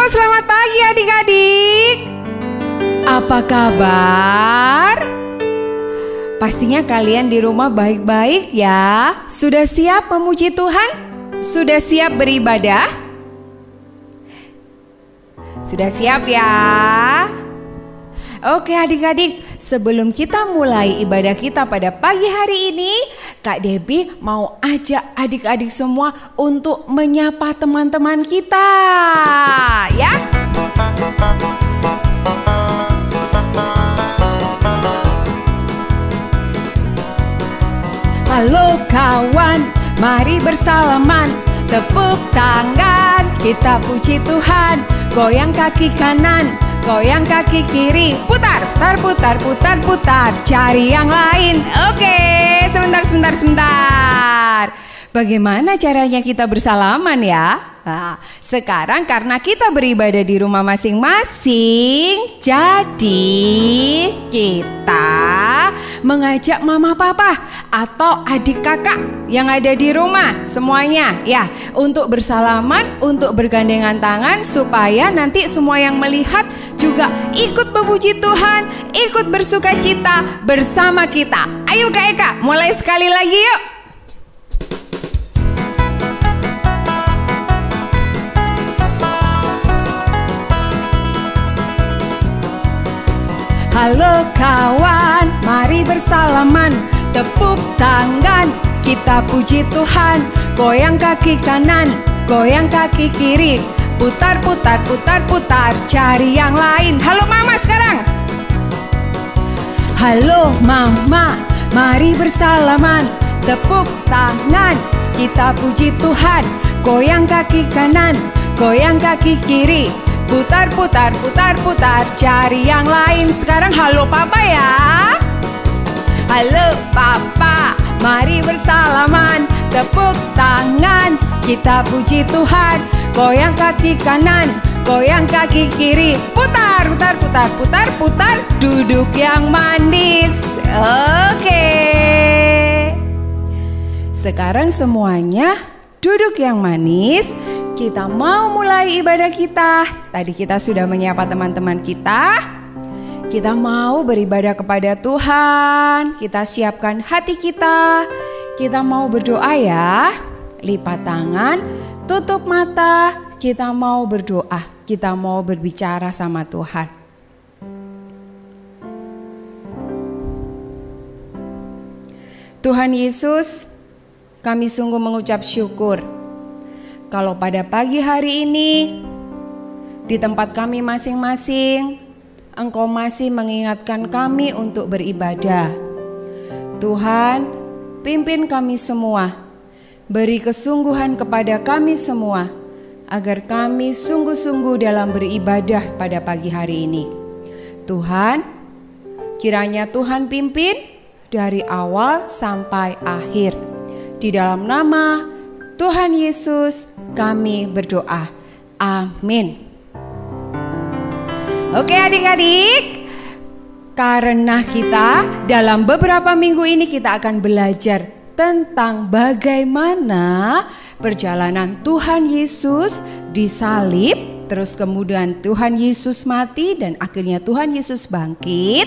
Halo, selamat pagi adik-adik. Apa kabar? Pastinya kalian di rumah baik-baik ya. Sudah siap memuji Tuhan? Sudah siap beribadah? Sudah siap ya? Oke adik-adik, sebelum kita mulai ibadah kita pada pagi hari ini, Kak Debbie mau ajak adik-adik semua untuk menyapa teman-teman kita, ya. Halo kawan, mari bersalaman, tepuk tangan, kita puji Tuhan. Goyang kaki kanan, goyang kaki kiri, putar, putar, cari yang lain. Oke, sebentar. Bagaimana caranya kita bersalaman ya? Nah, sekarang karena kita beribadah di rumah masing-masing, jadi kita mengajak mama papa atau adik kakak yang ada di rumah semuanya ya untuk bersalaman, untuk bergandengan tangan supaya nanti semua yang melihat juga ikut memuji Tuhan, ikut bersuka cita bersama kita. Ayo Kak Eka, mulai sekali lagi yuk. Halo kawan, mari bersalaman, tepuk tangan, kita puji Tuhan. Goyang kaki kanan, goyang kaki kiri, putar, cari yang lain. Halo mama sekarang. Halo mama, mari bersalaman, tepuk tangan, kita puji Tuhan. Goyang kaki kanan, goyang kaki kiri, putar, cari yang lain. Sekarang halo papa ya. Halo papa, mari bersalaman, tepuk tangan, kita puji Tuhan. Goyang kaki kanan, goyang kaki kiri, putar, duduk yang manis. Oke. Sekarang semuanya duduk yang manis. Kita mau mulai ibadah kita. Tadi kita sudah menyapa teman-teman kita. Kita mau beribadah kepada Tuhan. Kita siapkan hati kita. Kita mau berdoa ya. Lipat tangan, tutup mata. Kita mau berdoa. Kita mau berbicara sama Tuhan. Tuhan Yesus, kami sungguh mengucap syukur kalau pada pagi hari ini di tempat kami masing-masing, Engkau masih mengingatkan kami untuk beribadah. Tuhan, pimpin kami semua, beri kesungguhan kepada kami semua, agar kami sungguh-sungguh dalam beribadah pada pagi hari ini. Tuhan, kiranya Tuhan pimpin dari awal sampai akhir. Di dalam nama Tuhan Yesus kami berdoa. Amin. Oke adik-adik, karena kita dalam beberapa minggu ini kita akan belajar tentang bagaimana perjalanan Tuhan Yesus disalib, terus kemudian Tuhan Yesus mati dan akhirnya Tuhan Yesus bangkit.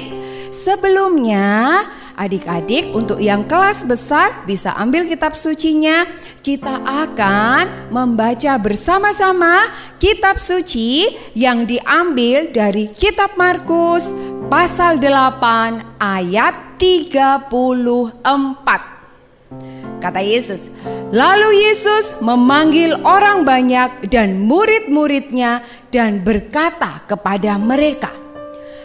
Sebelumnya adik-adik untuk yang kelas besar bisa ambil kitab sucinya. Kita akan membaca bersama-sama kitab suci yang diambil dari kitab Markus pasal 8 ayat 34. Kata Yesus, lalu Yesus memanggil orang banyak dan murid-muridnya dan berkata kepada mereka,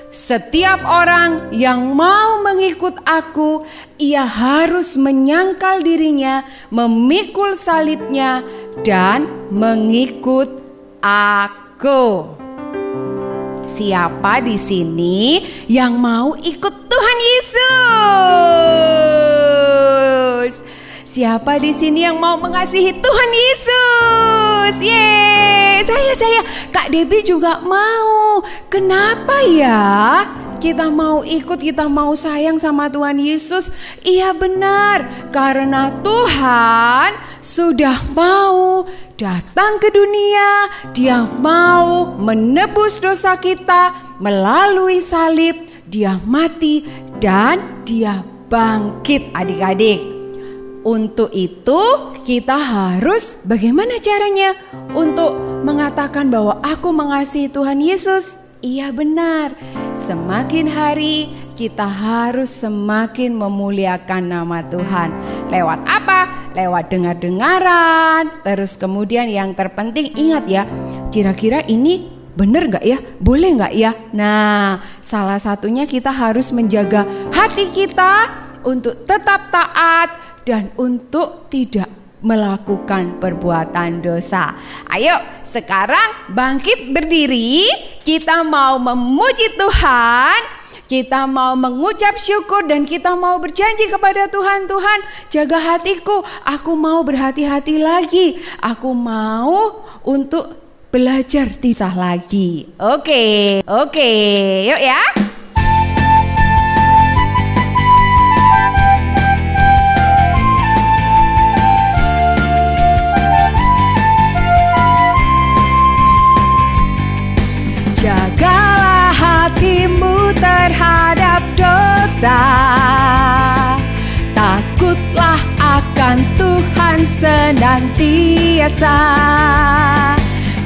setiap orang yang mau mengikut aku, ia harus menyangkal dirinya, memikul salibnya, dan mengikut aku. Siapa di sini yang mau ikut Tuhan Yesus? Siapa di sini yang mau mengasihi Tuhan Yesus? Yeay, saya Kak Debbie juga mau. Kenapa ya? Kita mau ikut, kita mau sayang sama Tuhan Yesus. Iya benar, karena Tuhan sudah mau datang ke dunia, Dia mau menebus dosa kita melalui salib, Dia mati dan Dia bangkit adik-adik. Untuk itu kita harus bagaimana caranya untuk mengatakan bahwa aku mengasihi Tuhan Yesus? Iya benar, semakin hari kita harus semakin memuliakan nama Tuhan. Lewat apa? Lewat dengar-dengaran. Terus kemudian yang terpenting ingat ya, kira-kira ini benar gak ya? Boleh gak ya? Nah, salah satunya kita harus menjaga hati kita untuk tetap taat dan untuk tidak melakukan perbuatan dosa. Ayo sekarang bangkit berdiri. Kita mau memuji Tuhan, kita mau mengucap syukur, dan kita mau berjanji kepada Tuhan, Tuhan jaga hatiku, aku mau berhati-hati lagi, aku mau untuk belajar tisah lagi. Oke, yuk ya. Jagalah hatimu terhadap dosa, takutlah akan Tuhan senantiasa.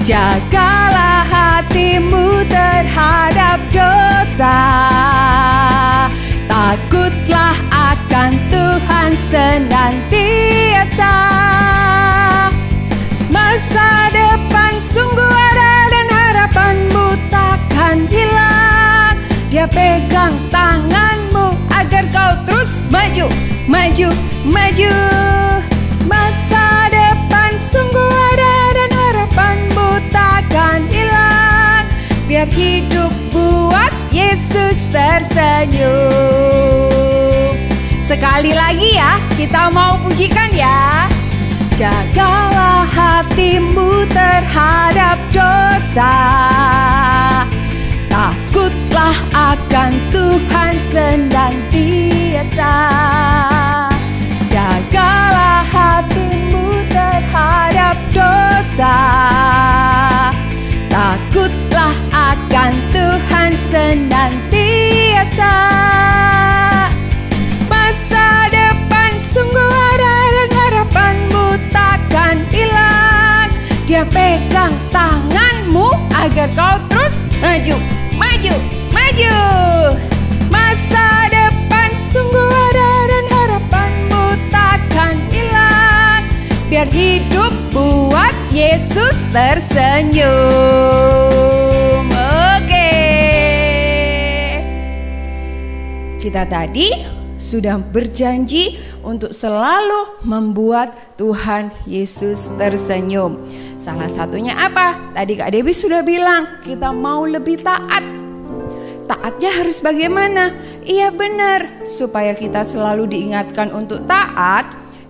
Jagalah hatimu terhadap dosa, takutlah akan Tuhan senantiasa. Masa depan sungguh ada dan harapanmu takkan hilang. Dia pegang tanganmu agar kau terus maju, maju, maju. Masa depan sungguh ada dan harapanmu takkan hilang. Biar hidup buat Yesus tersenyum. Sekali lagi ya, kita mau pujikan ya. Jagalah hatimu terhadap dosa, takutlah akan Tuhan senantiasa. Jagalah hatimu terhadap dosa, takutlah akan Tuhan senantiasa. Masa depan sungguh ada dan harapanmu takkan hilang. Dia pegang tanganmu agar kau terus maju, maju, maju. Masa depan sungguh ada dan harapanmu takkan hilang. Biar hidup buat Yesus tersenyum. Oke. Kita tadi sudah berjanji untuk selalu membuat Tuhan Yesus tersenyum. Salah satunya apa? Tadi Kak Debbie sudah bilang, kita mau lebih taat. Taatnya harus bagaimana? Iya benar, supaya kita selalu diingatkan untuk taat,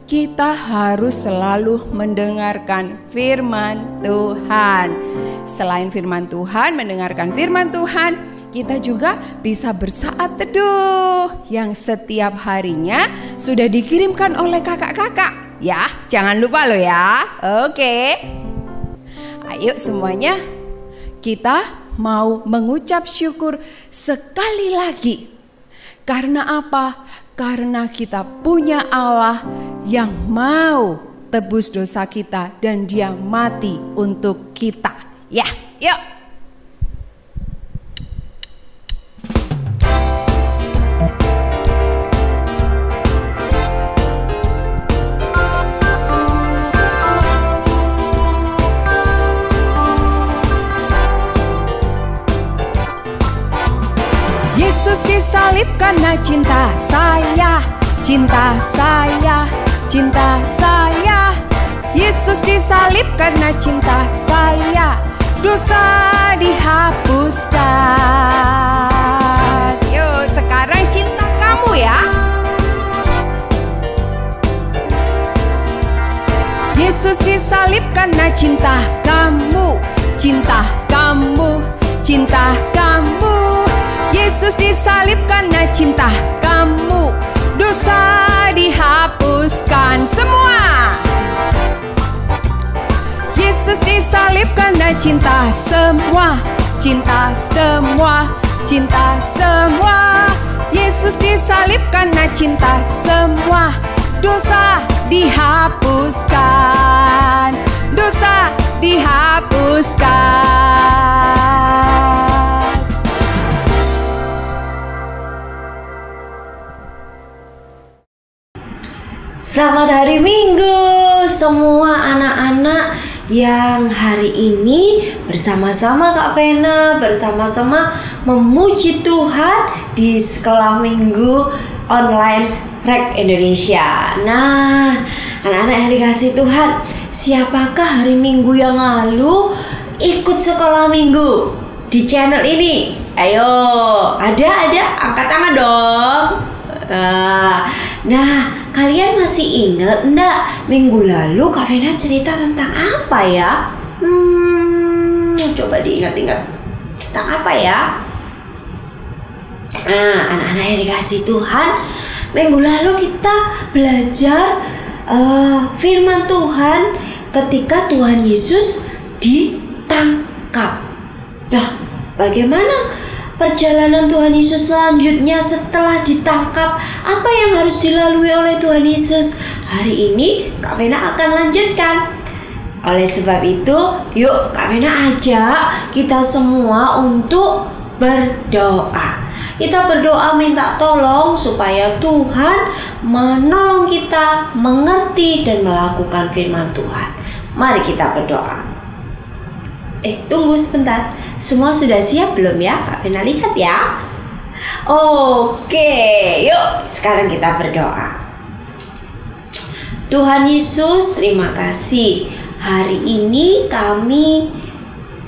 kita harus selalu mendengarkan firman Tuhan. Selain firman Tuhan, mendengarkan firman Tuhan, kita juga bisa bersaat teduh yang setiap harinya sudah dikirimkan oleh kakak-kakak. Ya, jangan lupa loh ya. Oke. Ayo semuanya, kita mau mengucap syukur sekali lagi. Karena apa? Karena kita punya Allah yang mau tebus dosa kita dan Dia mati untuk kita. Ya, yuk. Yesus disalib karena cinta saya, cinta saya, cinta saya. Yesus disalib karena cinta saya, dosa dihapuskan. Yuk sekarang cinta kamu ya. Yesus disalib karena cinta kamu, cinta kamu, cinta kamu. Yesus disalib karena cinta kamu, dosa dihapuskan semua. cinta semua, cinta semua, cinta semua. Yesus disalib karena cinta semua. Dosa dihapuskan, dosa dihapuskan. Selamat hari Minggu semua anak-anak yang hari ini bersama-sama Kak Vena bersama-sama memuji Tuhan di sekolah minggu online REK Indonesia. Nah, anak-anak yang dikasih Tuhan, siapakah hari Minggu yang lalu ikut sekolah minggu di channel ini? Ayo, ada, angkat tangan dong. Nah, kalian masih ingat enggak minggu lalu Kak Vena cerita tentang apa ya? Coba diingat-ingat tentang apa ya? Nah, anak-anak yang dikasih Tuhan, minggu lalu kita belajar firman Tuhan ketika Tuhan Yesus ditangkap. Nah, bagaimana perjalanan Tuhan Yesus selanjutnya setelah ditangkap? Apa yang harus dilalui oleh Tuhan Yesus? Hari ini Kak Vena akan lanjutkan. Oleh sebab itu, yuk Kak Vena ajak kita semua untuk berdoa. Kita berdoa minta tolong supaya Tuhan menolong kita mengerti dan melakukan firman Tuhan. Mari kita berdoa. Tunggu sebentar. Semua sudah siap belum ya? Kak Vena lihat ya. Oke, yuk sekarang kita berdoa. Tuhan Yesus, terima kasih. Hari ini kami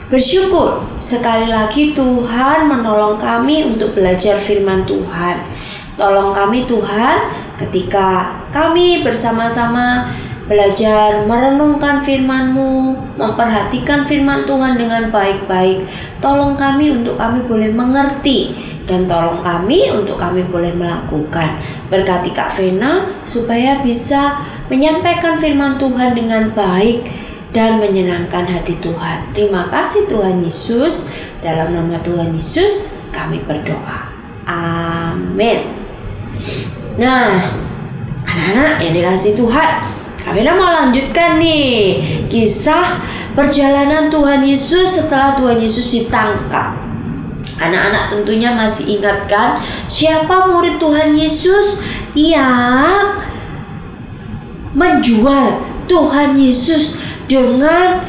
bersyukur sekali lagi Tuhan menolong kami untuk belajar firman Tuhan. Tolong kami Tuhan ketika kami bersama-sama belajar merenungkan firman-Mu, memperhatikan firman Tuhan dengan baik-baik. Tolong kami untuk kami boleh mengerti, dan tolong kami untuk kami boleh melakukan. Berkati Kak Vena supaya bisa menyampaikan firman Tuhan dengan baik dan menyenangkan hati Tuhan. Terima kasih Tuhan Yesus. Dalam nama Tuhan Yesus kami berdoa. Amin. Nah, anak-anak yang dikasih Tuhan, Kak Vena mau lanjutkan nih kisah perjalanan Tuhan Yesus setelah Tuhan Yesus ditangkap. Anak-anak tentunya masih ingat kan siapa murid Tuhan Yesus yang menjual Tuhan Yesus dengan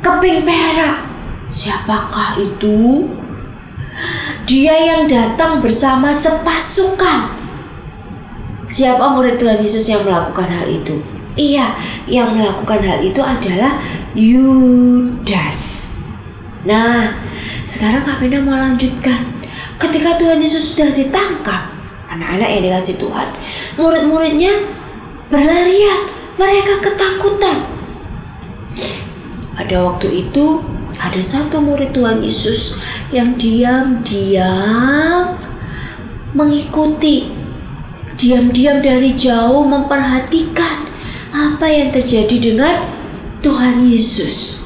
keping perak? Siapakah itu? Dia yang datang bersama sepasukan. Siapa murid Tuhan Yesus yang melakukan hal itu? Iya, yang melakukan hal itu adalah Yudas. Nah, sekarang Kak Vena mau lanjutkan. Ketika Tuhan Yesus sudah ditangkap, anak-anak yang dikasih Tuhan, murid-muridnya berlarian, mereka ketakutan. Pada waktu itu, ada satu murid Tuhan Yesus yang diam-diam mengikuti, diam-diam dari jauh memperhatikan apa yang terjadi dengan Tuhan Yesus.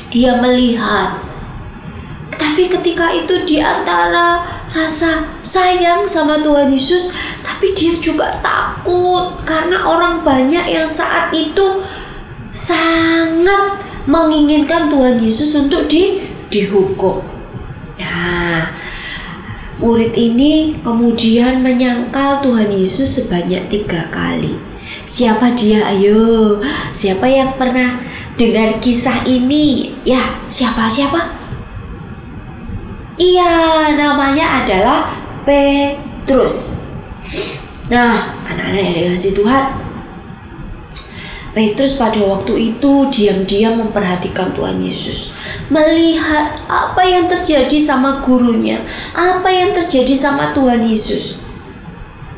Dia melihat, tapi ketika itu di antara rasa sayang sama Tuhan Yesus, tapi dia juga takut karena orang banyak yang saat itu sangat menginginkan Tuhan Yesus untuk dihukum. Nah, murid ini kemudian menyangkal Tuhan Yesus sebanyak 3 kali. Siapa dia? Ayo, siapa yang pernah dengar kisah ini? Ya, siapa? Iya, namanya adalah Petrus. Nah, anak-anak yang dikasih Tuhan, Petrus pada waktu itu diam-diam memperhatikan Tuhan Yesus, melihat apa yang terjadi sama gurunya, apa yang terjadi sama Tuhan Yesus.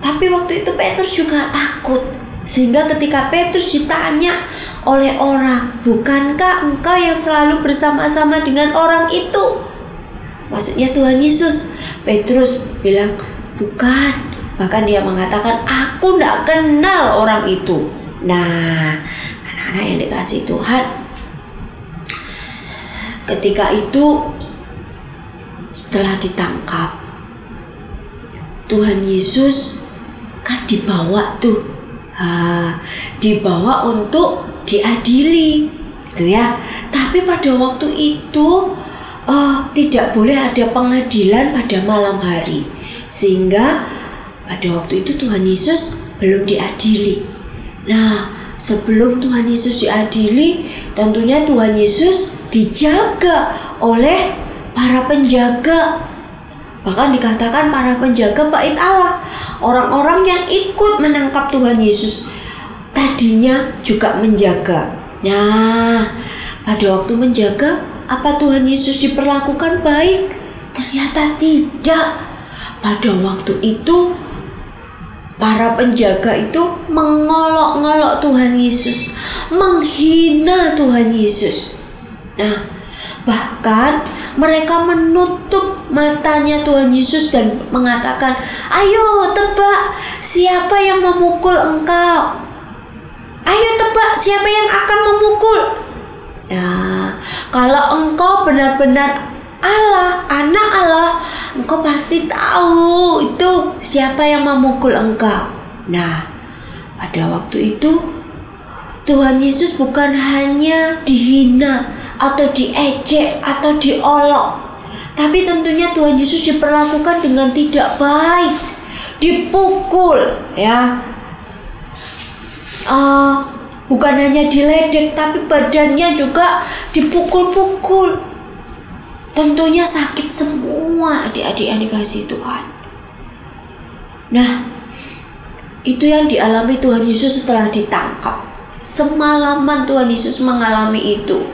Tapi waktu itu Petrus juga takut, sehingga ketika Petrus ditanya oleh orang, "Bukankah engkau yang selalu bersama-sama dengan orang itu?" Maksudnya Tuhan Yesus. Petrus bilang, "Bukan." Bahkan dia mengatakan, "Aku tidak kenal orang itu." Nah, anak-anak yang dikasih Tuhan, ketika itu setelah ditangkap, Tuhan Yesus kan dibawa tuh, dibawa untuk diadili, gitu ya. Tapi pada waktu itu tidak boleh ada pengadilan pada malam hari, sehingga pada waktu itu Tuhan Yesus belum diadili. Nah, sebelum Tuhan Yesus diadili, tentunya Tuhan Yesus dijaga oleh para penjaga. Bahkan dikatakan para penjaga bait Allah, orang-orang yang ikut menangkap Tuhan Yesus tadinya juga menjaga. Nah, pada waktu menjaga, apa Tuhan Yesus diperlakukan baik? Ternyata tidak. Pada waktu itu para penjaga itu mengolok-ngolok Tuhan Yesus, menghina Tuhan Yesus. Nah, bahkan mereka menutup matanya Tuhan Yesus dan mengatakan, "Ayo tebak, siapa yang memukul engkau? Ayo tebak, siapa yang akan memukul?" Nah, kalau engkau benar-benar Allah, anak Allah, engkau pasti tahu itu siapa yang memukul engkau. Nah, pada waktu itu Tuhan Yesus bukan hanya dihina atau diejek atau diolok, tapi tentunya Tuhan Yesus diperlakukan dengan tidak baik, dipukul, ya. Bukan hanya diledek, tapi badannya juga dipukul-pukul. Tentunya sakit semua adik-adik yang dikasihi Tuhan. Nah, itu yang dialami Tuhan Yesus setelah ditangkap. Semalaman Tuhan Yesus mengalami itu.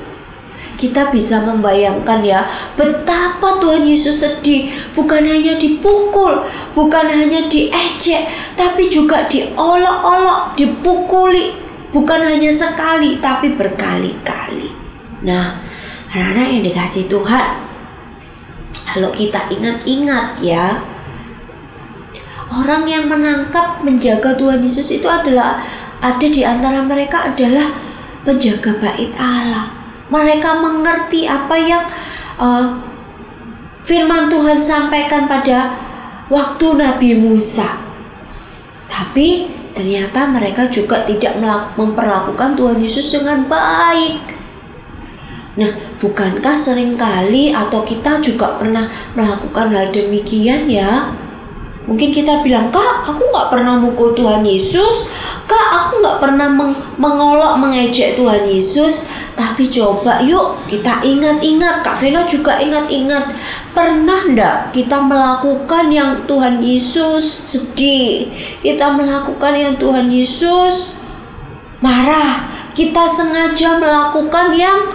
Kita bisa membayangkan ya, betapa Tuhan Yesus sedih. Bukan hanya dipukul, bukan hanya diejek, tapi juga diolok-olok, dipukuli. Bukan hanya sekali, tapi berkali-kali. Nah, anak-anak yang dikasihi Tuhan, kalau kita ingat-ingat ya, orang yang menangkap, menjaga Tuhan Yesus itu adalah, ada di antara mereka adalah penjaga bait Allah. Mereka mengerti apa yang firman Tuhan sampaikan pada waktu Nabi Musa. Tapi ternyata mereka juga tidak memperlakukan Tuhan Yesus dengan baik. Nah, bukankah seringkali atau kita juga pernah melakukan hal demikian ya? Mungkin kita bilang, "Kak, aku gak pernah mukul Tuhan Yesus. Kak, aku gak pernah mengolok, mengejek Tuhan Yesus." Tapi coba yuk kita ingat-ingat, Kak Vena juga ingat-ingat. Pernah enggak kita melakukan yang Tuhan Yesus sedih? Kita melakukan yang Tuhan Yesus marah. Kita sengaja melakukan yang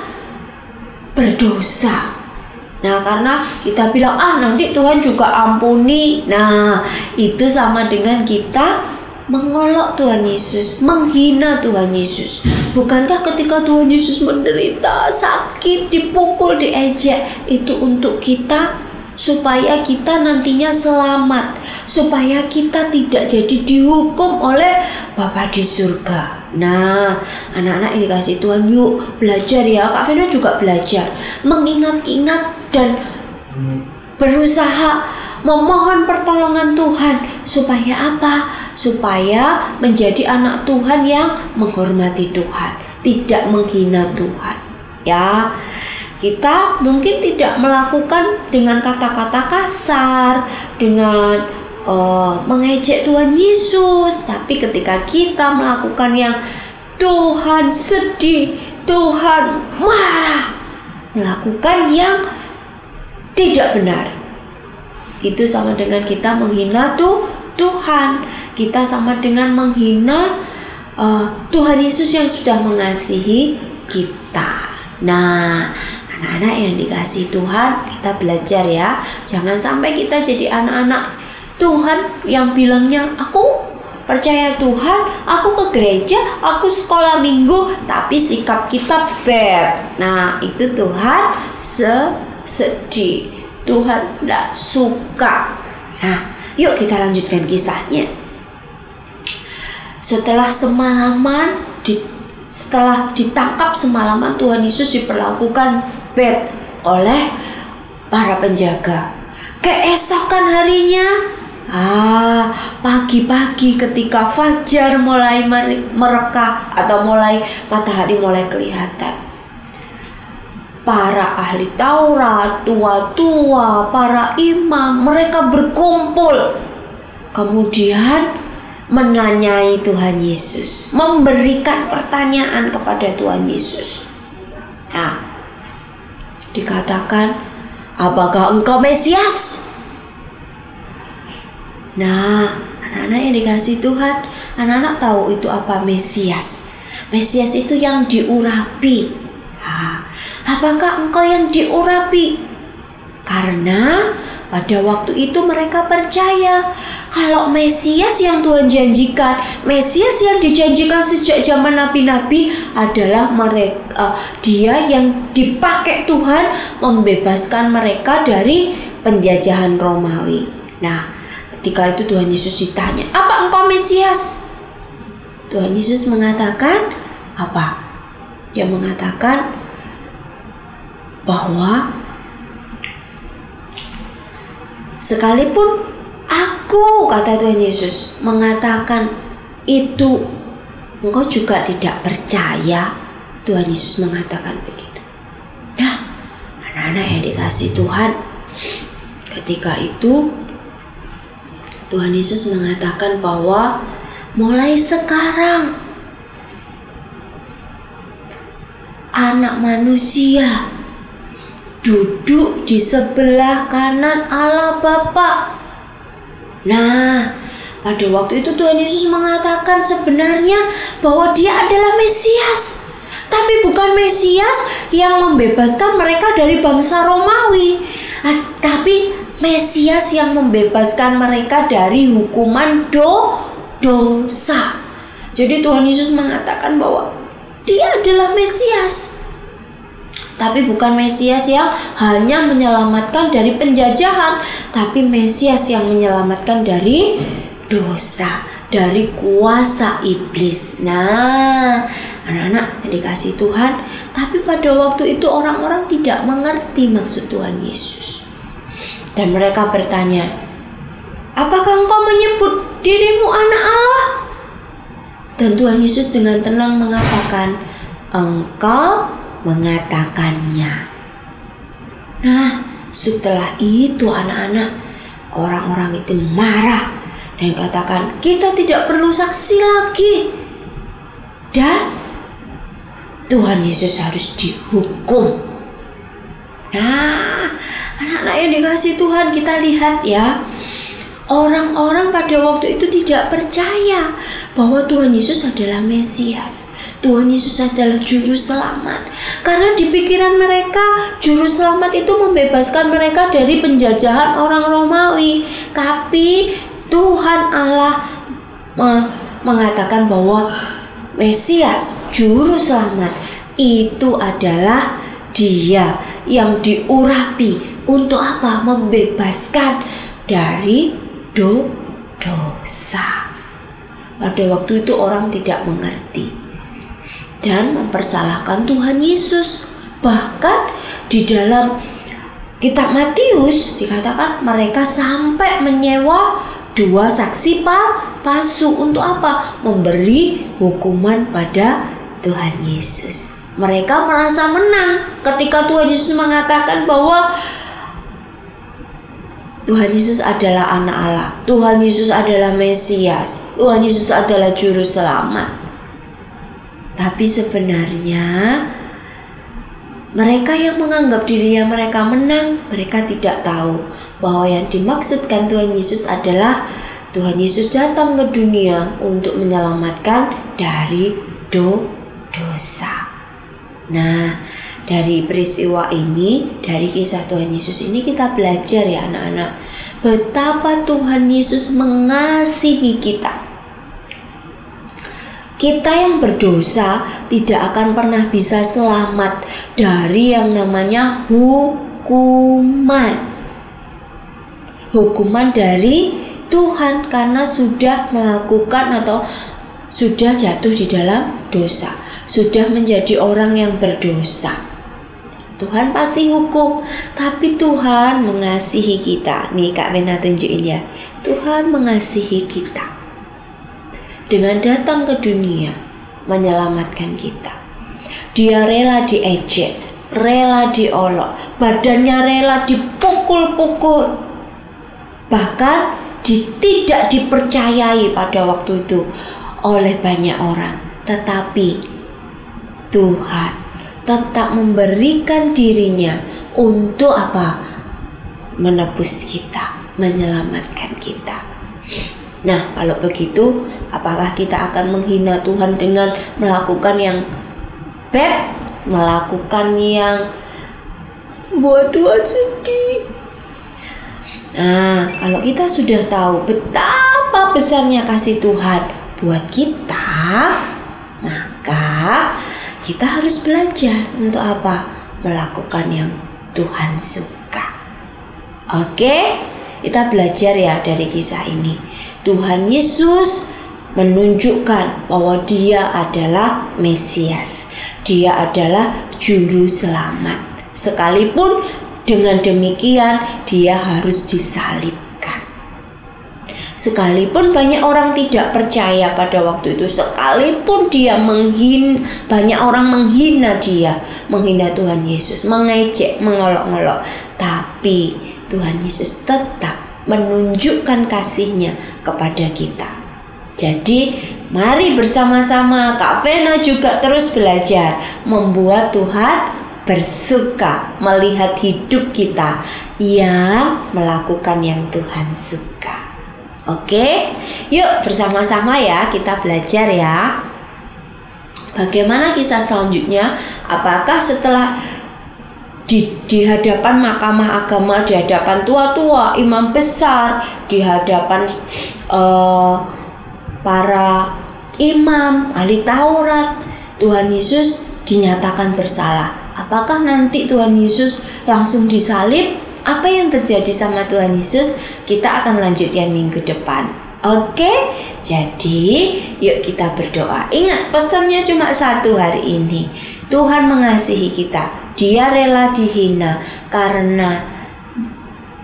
berdosa. Nah, karena kita bilang, nanti Tuhan juga ampuni. Nah, itu sama dengan kita mengolok Tuhan Yesus, menghina Tuhan Yesus. Bukankah ketika Tuhan Yesus menderita, sakit, dipukul, diejek, itu untuk kita, supaya kita nantinya selamat, supaya kita tidak jadi dihukum oleh Bapa di surga. Nah, anak-anak ini kasih Tuhan, yuk belajar ya. Kak Vena juga belajar mengingat-ingat dan berusaha memohon pertolongan Tuhan. Supaya apa? Supaya menjadi anak Tuhan yang menghormati Tuhan, tidak menghina Tuhan. Ya, kita mungkin tidak melakukan dengan kata-kata kasar, dengan mengejek Tuhan Yesus, tapi ketika kita melakukan yang Tuhan sedih, Tuhan marah, melakukan yang tidak benar, itu sama dengan kita menghina Tuhan. Kita sama dengan menghina Tuhan Yesus yang sudah mengasihi kita. Nah, anak-anak yang dikasihi Tuhan, kita belajar ya, jangan sampai kita jadi anak-anak Tuhan yang bilangnya, "Aku percaya Tuhan, aku ke gereja, aku sekolah minggu," tapi sikap kita bad. Nah, itu Tuhan sedih, Tuhan tidak suka. Nah, yuk kita lanjutkan kisahnya. Setelah ditangkap semalaman, Tuhan Yesus diperlakukan bad oleh para penjaga. Keesokan harinya, pagi-pagi ketika fajar mulai mereka atau matahari mulai kelihatan, para ahli Taurat, tua-tua, para imam, mereka berkumpul. Kemudian menanyai Tuhan Yesus, memberikan pertanyaan kepada Tuhan Yesus. Dikatakan, apakah engkau Mesias? Nah, anak-anak yang dikasih Tuhan, anak-anak tahu itu apa Mesias? Mesias itu yang diurapi. Apakah engkau yang diurapi? Karena pada waktu itu mereka percaya kalau Mesias yang Tuhan janjikan, Mesias yang dijanjikan sejak zaman nabi-nabi adalah dia yang dipakai Tuhan membebaskan mereka dari penjajahan Romawi. Nah, ketika itu Tuhan Yesus ditanya, apa engkau Mesias? Tuhan Yesus mengatakan apa? Dia mengatakan bahwa sekalipun aku, kata Tuhan Yesus, mengatakan itu, engkau juga tidak percaya. Tuhan Yesus mengatakan begitu. Nah, anak-anak yang dikasih Tuhan, ketika itu Tuhan Yesus mengatakan bahwa mulai sekarang Anak Manusia duduk di sebelah kanan Allah Bapa. Nah, pada waktu itu Tuhan Yesus mengatakan sebenarnya bahwa dia adalah Mesias, tapi bukan Mesias yang membebaskan mereka dari bangsa Romawi, tapi Mesias yang membebaskan mereka dari hukuman dosa. Jadi Tuhan Yesus mengatakan bahwa dia adalah Mesias, tapi bukan Mesias yang hanya menyelamatkan dari penjajahan, tapi Mesias yang menyelamatkan dari dosa, dari kuasa iblis. Nah, anak-anak yang dikasih Tuhan, tapi pada waktu itu orang-orang tidak mengerti maksud Tuhan Yesus. Dan mereka bertanya, apakah engkau menyebut dirimu anak Allah? Dan Tuhan Yesus dengan tenang mengatakan, engkau mengatakannya. Nah, setelah itu anak-anak, orang-orang itu marah dan katakan, kita tidak perlu saksi lagi, dan Tuhan Yesus harus dihukum. Nah, anak-anak yang dikasih Tuhan, kita lihat ya, orang-orang pada waktu itu tidak percaya bahwa Tuhan Yesus adalah Mesias. Tuhan Yesus adalah juru selamat. Karena di pikiran mereka, juru selamat itu membebaskan mereka dari penjajahan orang Romawi. Tapi Tuhan Allah mengatakan bahwa Mesias, juru selamat, itu adalah dia yang diurapi untuk apa? Membebaskan dari dosa. Pada waktu itu orang tidak mengerti dan mempersalahkan Tuhan Yesus. Bahkan di dalam kitab Matius dikatakan mereka sampai menyewa 2 saksi palsu untuk apa? Memberi hukuman pada Tuhan Yesus. Mereka merasa menang ketika Tuhan Yesus mengatakan bahwa Tuhan Yesus adalah anak Allah, Tuhan Yesus adalah Mesias, Tuhan Yesus adalah juru selamat. Tapi sebenarnya mereka yang menganggap dirinya mereka menang, mereka tidak tahu bahwa yang dimaksudkan Tuhan Yesus adalah Tuhan Yesus datang ke dunia untuk menyelamatkan dari dosa. Nah, dari peristiwa ini, dari kisah Tuhan Yesus ini kita belajar ya anak-anak, betapa Tuhan Yesus mengasihi kita. Kita yang berdosa tidak akan pernah bisa selamat dari yang namanya hukuman. Hukuman dari Tuhan karena sudah melakukan atau sudah jatuh di dalam dosa, sudah menjadi orang yang berdosa. Tuhan pasti hukum, tapi Tuhan mengasihi kita. Nih Kak Vena tunjukin ya. Tuhan mengasihi kita dengan datang ke dunia menyelamatkan kita. Dia rela diejek, rela diolok, badannya rela dipukul-pukul, bahkan tidak dipercayai pada waktu itu oleh banyak orang. Tetapi Tuhan tetap memberikan dirinya untuk apa? Menebus kita, menyelamatkan kita. Nah, kalau begitu, apakah kita akan menghina Tuhan dengan melakukan yang bad, melakukan yang buat Tuhan sedih? Nah, kalau kita sudah tahu betapa besarnya kasih Tuhan buat kita, maka kita harus belajar untuk apa? Melakukan yang Tuhan suka. Oke, kita belajar ya dari kisah ini. Tuhan Yesus menunjukkan bahwa Dia adalah Mesias. Dia adalah juru selamat. Sekalipun dengan demikian Dia harus disalib. Sekalipun banyak orang tidak percaya pada waktu itu, sekalipun dia banyak orang menghina dia, menghina Tuhan Yesus, mengejek, mengolok-olok, tapi Tuhan Yesus tetap menunjukkan kasih-Nya kepada kita. Jadi mari bersama-sama Kak Vena juga terus belajar membuat Tuhan bersuka melihat hidup kita yang melakukan yang Tuhan suka. Oke, yuk bersama-sama ya kita belajar ya. Bagaimana kisah selanjutnya? Apakah setelah di hadapan mahkamah agama, di hadapan tua-tua, imam besar, di hadapan para imam, ahli Taurat, Tuhan Yesus dinyatakan bersalah. Apakah nanti Tuhan Yesus langsung disalib? Apa yang terjadi sama Tuhan Yesus? Kita akan lanjutkan minggu depan. Oke? Jadi yuk kita berdoa. Ingat, pesannya cuma satu hari ini. Tuhan mengasihi kita. Dia rela dihina karena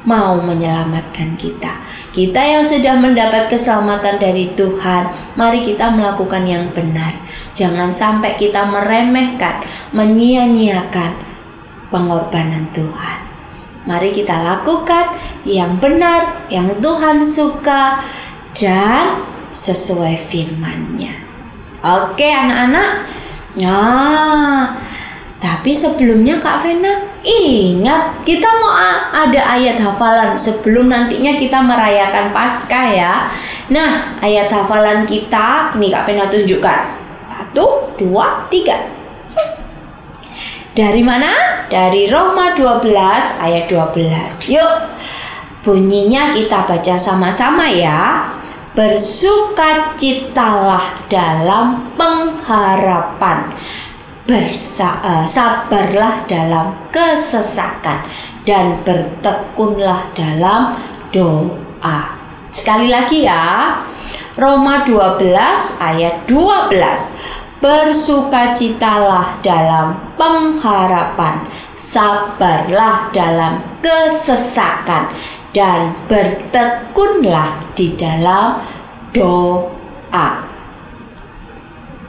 mau menyelamatkan kita. Kita yang sudah mendapat keselamatan dari Tuhan, mari kita melakukan yang benar. Jangan sampai kita meremehkan, menyia-nyiakan pengorbanan Tuhan. Mari kita lakukan yang benar, yang Tuhan suka, dan sesuai firman-Nya. Oke anak-anak. Nah, tapi sebelumnya Kak Vena, ingat kita mau ada ayat hafalan sebelum nantinya kita merayakan Paskah ya. Nah, ayat hafalan kita, nih Kak Vena tunjukkan. 1, 2, 3. Dari mana? Dari Roma 12 ayat 12. Yuk, bunyinya kita baca sama-sama ya. Bersukacitalah dalam pengharapan, sabarlah dalam kesesakan, dan bertekunlah dalam doa. Sekali lagi ya, Roma 12 ayat 12. Bersukacitalah dalam pengharapan, sabarlah dalam kesesakan, dan bertekunlah di dalam doa.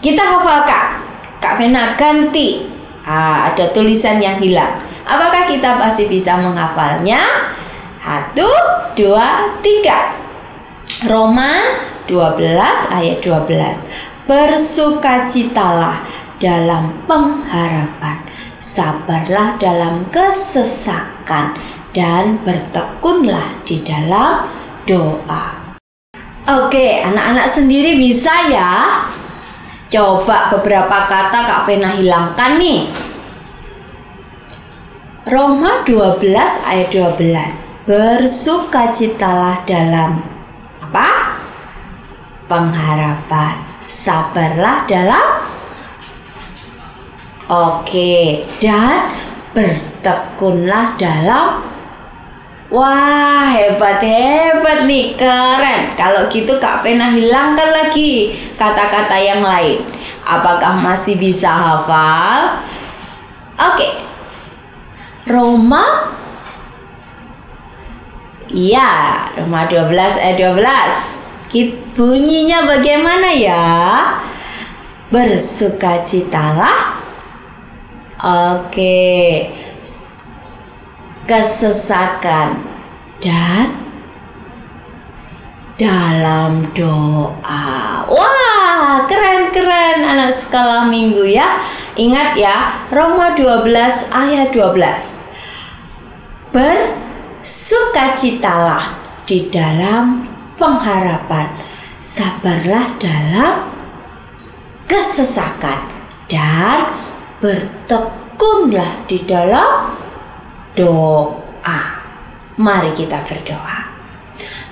Kita hafalkan. Kak Vena ganti. Ada tulisan yang hilang. Apakah kita masih bisa menghafalnya? 1, 2, 3. Roma 12 ayat 12. Bersukacitalah dalam pengharapan, sabarlah dalam kesesakan, dan bertekunlah di dalam doa. Oke, anak-anak sendiri bisa ya? Coba beberapa kata Kak Vena hilangkan nih. Roma 12 ayat 12. Bersukacitalah dalam apa? Pengharapan. Sabarlah dalam dan bertekunlah dalam. Wah, hebat nih, keren. Kalau gitu Kak Vena hilangkan lagi kata-kata yang lain. Apakah masih bisa hafal? Oke. Roma, iya, Roma 12 ayat 12. Bunyinya bagaimana ya? Bersukacitalah. Oke. Kesesakan dan dalam doa. Wah, keren-keren anak sekolah minggu ya. Ingat ya, Roma 12 ayat 12. Bersukacitalah di dalam pengharapan, sabarlah dalam kesesakan, dan bertekunlah di dalam doa. Mari kita berdoa.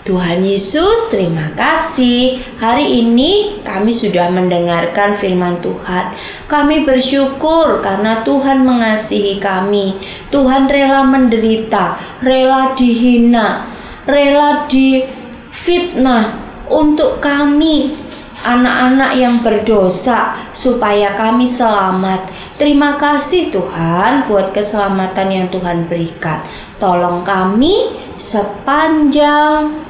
Tuhan Yesus, terima kasih. Hari ini kami sudah mendengarkan firman Tuhan. Kami bersyukur karena Tuhan mengasihi kami. Tuhan rela menderita, rela dihina, rela difitnah untuk kami, anak-anak yang berdosa, supaya kami selamat. Terima kasih Tuhan buat keselamatan yang Tuhan berikan. Tolong kami sepanjang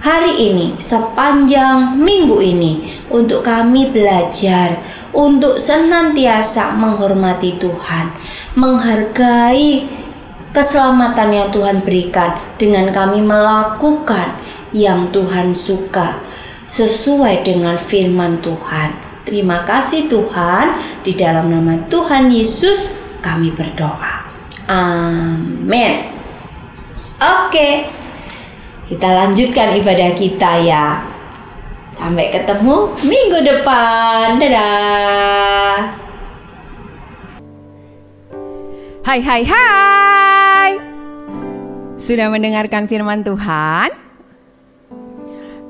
hari ini, sepanjang minggu ini, untuk kami belajar untuk senantiasa menghormati Tuhan, menghargai keselamatan yang Tuhan berikan dengan kami melakukan yang Tuhan suka sesuai dengan firman Tuhan. Terima kasih Tuhan, di dalam nama Tuhan Yesus kami berdoa. Amin. Oke, kita lanjutkan ibadah kita ya. Sampai ketemu minggu depan. Dadah. Hai. Sudah mendengarkan firman Tuhan?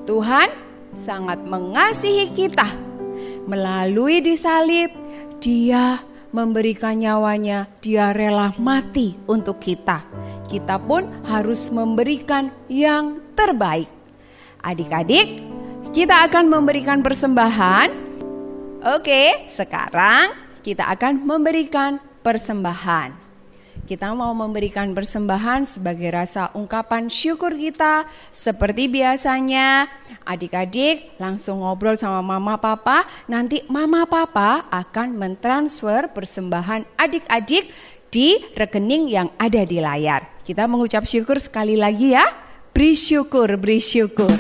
Tuhan sangat mengasihi kita. Melalui disalib, Dia memberikan nyawanya, Dia rela mati untuk kita. Kita pun harus memberikan yang terbaik. Adik-adik, kita akan memberikan persembahan. Oke, sekarang kita akan memberikan persembahan. Kita mau memberikan persembahan sebagai rasa ungkapan syukur kita. Seperti biasanya, adik-adik langsung ngobrol sama mama papa. Nanti mama papa akan mentransfer persembahan adik-adik di rekening yang ada di layar. Kita mengucap syukur sekali lagi ya. Beri syukur, beri syukur.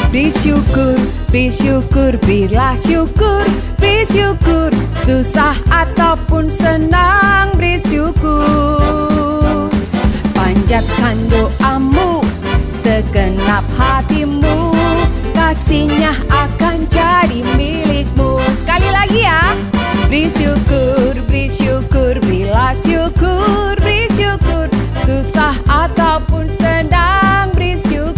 Beri syukur, beri syukur, berilah syukur, beri syukur, susah ataupun senang, beri syukur. Panjatkan doamu, segenap hatimu, kasihnya akan jadi milikmu. Sekali lagi ya. Beri syukur, beri syukur, berilah syukur, beri syukur, susah ataupun senang, beri syukur.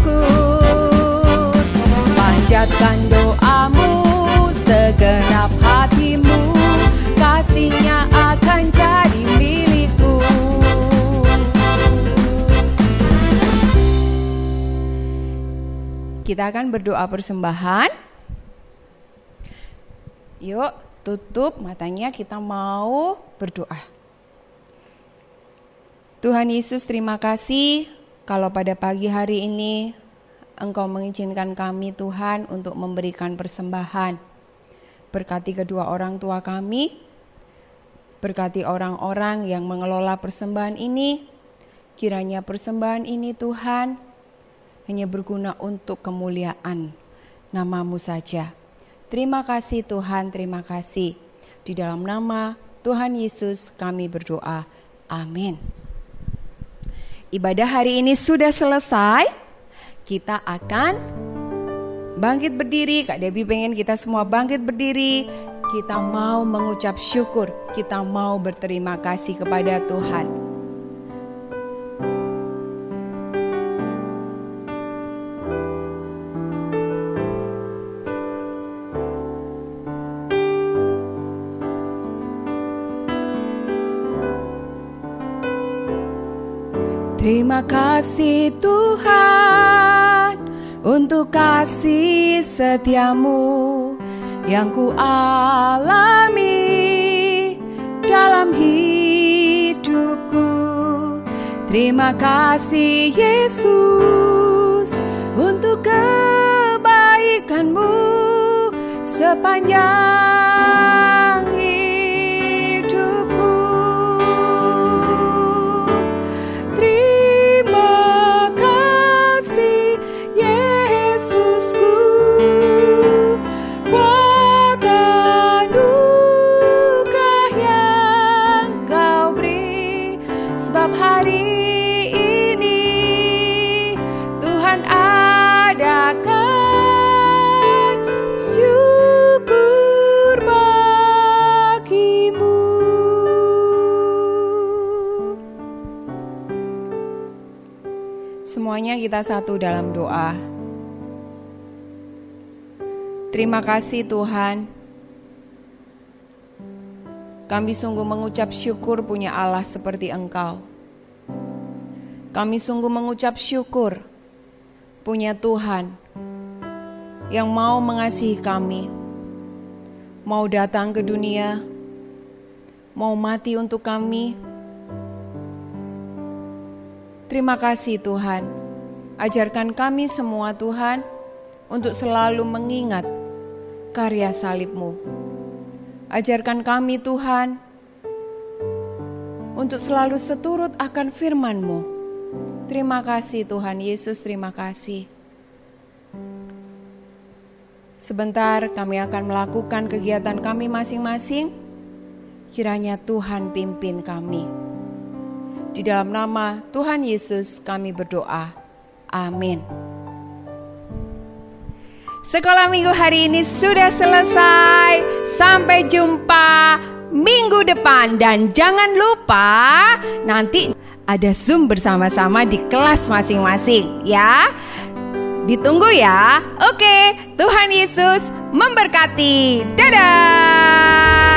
Panjatkan doamu, segenap hatimu, kasihnya akan jadi milikmu. Kita akan berdoa persembahan. Yuk, tutup matanya, kita mau berdoa. Tuhan Yesus, terima kasih kalau pada pagi hari ini Engkau mengizinkan kami Tuhan untuk memberikan persembahan. Berkati kedua orang tua kami, berkati orang-orang yang mengelola persembahan ini. Kiranya persembahan ini Tuhan hanya berguna untuk kemuliaan nama-Mu saja. Terima kasih Tuhan, terima kasih. Di dalam nama Tuhan Yesus kami berdoa. Amin. Ibadah hari ini sudah selesai. Kita akan bangkit berdiri. Kak Debbie pengen kita semua bangkit berdiri. Kita mau mengucap syukur. Kita mau berterima kasih kepada Tuhan. Terima kasih Tuhan, untuk kasih setiamu yang ku alami dalam hidupku. Terima kasih Yesus untuk kebaikanmu sepanjang hidupku. Terima kasih Yesusku buat anugerah yang kau beri, sebab hari ini Tuhan adakan syukur bagimu. Semuanya kita satu dalam doa. Terima kasih Tuhan, kami sungguh mengucap syukur punya Allah seperti Engkau. Kami sungguh mengucap syukur punya Tuhan yang mau mengasihi kami, mau datang ke dunia, mau mati untuk kami. Terima kasih Tuhan, ajarkan kami semua Tuhan untuk selalu mengingat karya salib-Mu. Ajarkan kami Tuhan untuk selalu seturut akan firman-Mu. Terima kasih Tuhan Yesus, terima kasih. Sebentar kami akan melakukan kegiatan kami masing-masing. Kiranya Tuhan pimpin kami. Di dalam nama Tuhan Yesus kami berdoa. Amin. Sekolah minggu hari ini sudah selesai. Sampai jumpa minggu depan. Dan jangan lupa nanti ada Zoom bersama-sama di kelas masing-masing ya. Ditunggu ya. Oke, Tuhan Yesus memberkati. Dadah.